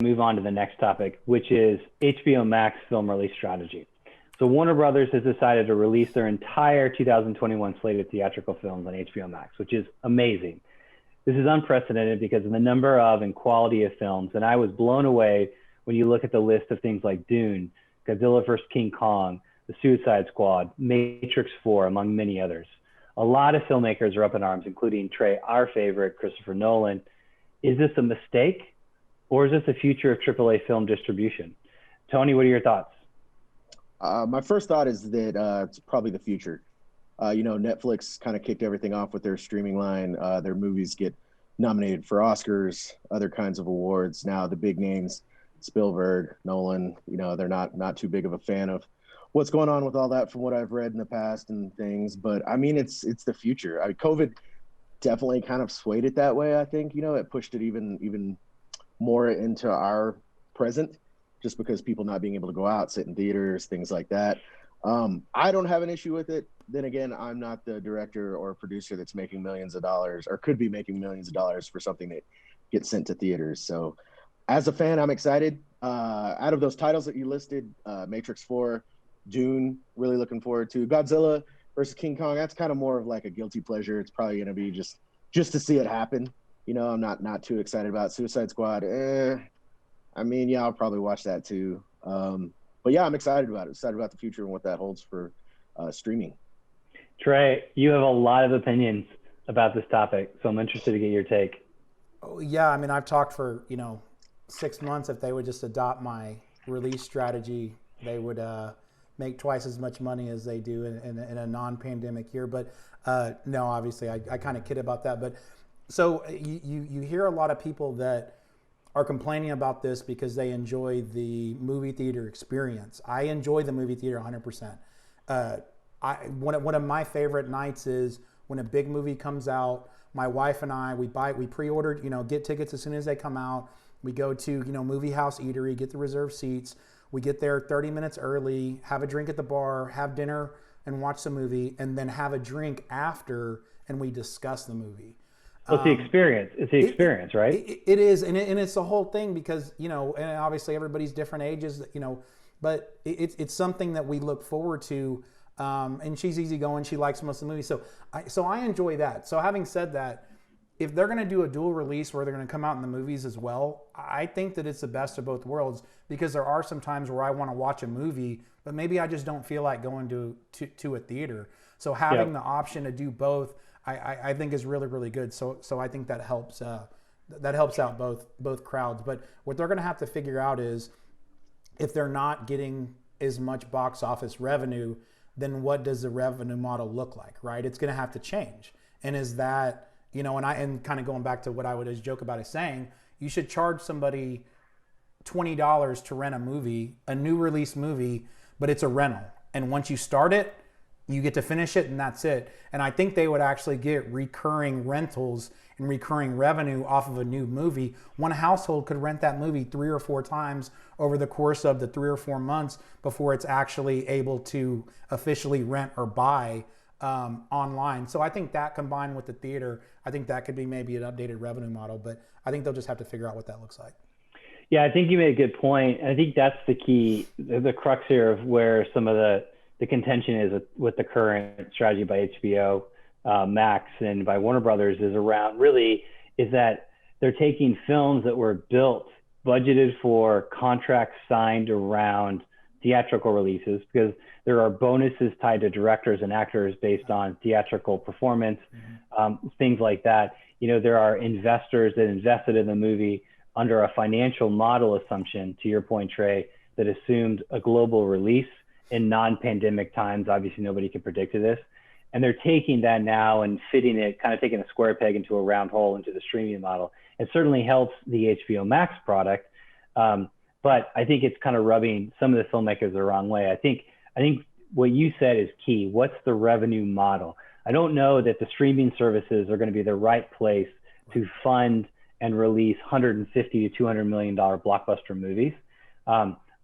move on to the next topic, which is HBO Max film release strategy. So Warner Brothers has decided to release their entire 2021 slate of theatrical films on HBO Max, which is amazing. This is unprecedented because of the number of and quality of films, and I was blown away when you look at the list of things like Dune, Godzilla vs. King Kong, The Suicide Squad, Matrix 4, among many others. A lot of filmmakers are up in arms, including Trey, our favorite, Christopher Nolan. Is this a mistake, or is this the future of AAA film distribution? Tony, what are your thoughts? My first thought is that it's probably the future. Netflix kind of kicked everything off with their streaming line. Their movies get nominated for Oscars, other kinds of awards. Now the big names, Spielberg, Nolan, they're not too big of a fan of what's going on with all that from what I've read in the past and things. But I mean, it's the future. COVID definitely kind of swayed it that way. I think, it pushed it even more into our present, just because people not being able to go out, sit in theaters, things like that. I don't have an issue with it. Then again, I'm not the director or producer that's making millions of dollars or could be making millions of dollars for something that gets sent to theaters. So as a fan, I'm excited. Out of those titles that you listed, Matrix 4, Dune, really looking forward to. Godzilla versus King Kong, that's kind of more of like a guilty pleasure. It's probably going to be just to see it happen. I'm not too excited about Suicide Squad. I'll probably watch that too. But yeah, I'm excited about it. Excited about the future and what that holds for streaming. Trey, you have a lot of opinions about this topic, so I'm interested to get your take. Oh, yeah, I've talked for 6 months. If they would just adopt my release strategy, they would make twice as much money as they do in a non-pandemic year. But no, obviously, I kind of kid about that. But so you hear a lot of people that are complaining about this because they enjoy the movie theater experience. I enjoy the movie theater 100%. One of my favorite nights is when a big movie comes out. My wife and I, we pre-ordered, get tickets as soon as they come out. We go to, Movie House Eatery, get the reserved seats. We get there 30 minutes early, have a drink at the bar, have dinner and watch the movie, and then have a drink after, and we discuss the movie. Well, it's the experience. It's the experience, right? It is, and it's the whole thing because, and obviously everybody's different ages, but it's something that we look forward to. And she's easygoing. She likes most of the movies. So I enjoy that. So having said that, if they're going to do a dual release where they're going to come out in the movies as well, I think that it's the best of both worlds, because there are some times where I want to watch a movie, but maybe I just don't feel like going to a theater. So having the option to do both, I think is really, really good. So I think that helps out both crowds. But what they're going to have to figure out is, if they're not getting as much box office revenue, then what does the revenue model look like, right? It's going to have to change. And is that, and kind of going back to what I would always joke about is saying, you should charge somebody $20 to rent a movie, a new release movie, but it's a rental. And once you start it, you get to finish it and that's it. And I think they would actually get recurring rentals and recurring revenue off of a new movie. One household could rent that movie 3 or 4 times over the course of the 3 or 4 months before it's actually able to officially rent or buy online. So I think that, combined with the theater, I think that could be maybe an updated revenue model, but I think they'll just have to figure out what that looks like. Yeah, I think you made a good point. And I think that's the key, the crux here of where some of the contention is with the current strategy by HBO Max and by Warner Brothers is that they're taking films that were built, budgeted for, contracts signed around theatrical releases, because there are bonuses tied to directors and actors based on theatrical performance, things like that. There are investors that invested in the movie under a financial model assumption, to your point, Trey, that assumed a global release in non-pandemic times. Obviously, nobody can predict this. And they're taking that now and fitting it, kind of taking a square peg into a round hole into the streaming model. It certainly helps the HBO Max product, but I think it's kind of rubbing some of the filmmakers the wrong way. I think what you said is key. What's the revenue model? I don't know that the streaming services are going to be the right place to fund and release $150 to $200 million blockbuster movies.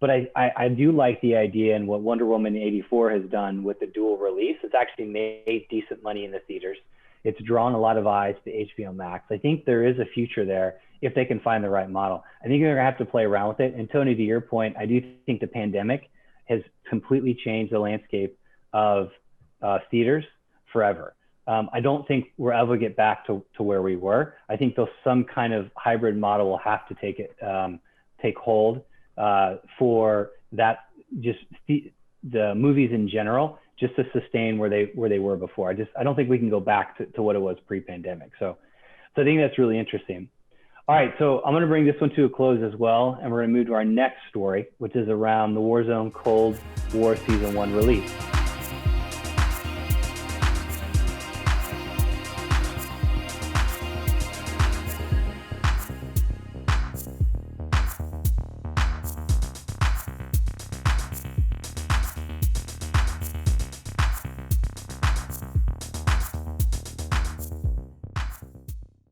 But I do like the idea, and what Wonder Woman 84 has done with the dual release. It's actually made decent money in the theaters. It's drawn a lot of eyes to HBO Max. I think there is a future there if they can find the right model. I think they're gonna have to play around with it. And Tony, to your point, I do think the pandemic has completely changed the landscape of theaters forever. I don't think we'll ever get back to where we were. I think some kind of hybrid model will have to take hold for that, just the movies in general, just to sustain where they were before. I don't think we can go back to what it was pre-pandemic. So I think that's really interesting. All right, so I'm going to bring this one to a close as well, and we're going to move to our next story, which is around the Warzone Cold War Season 1 release.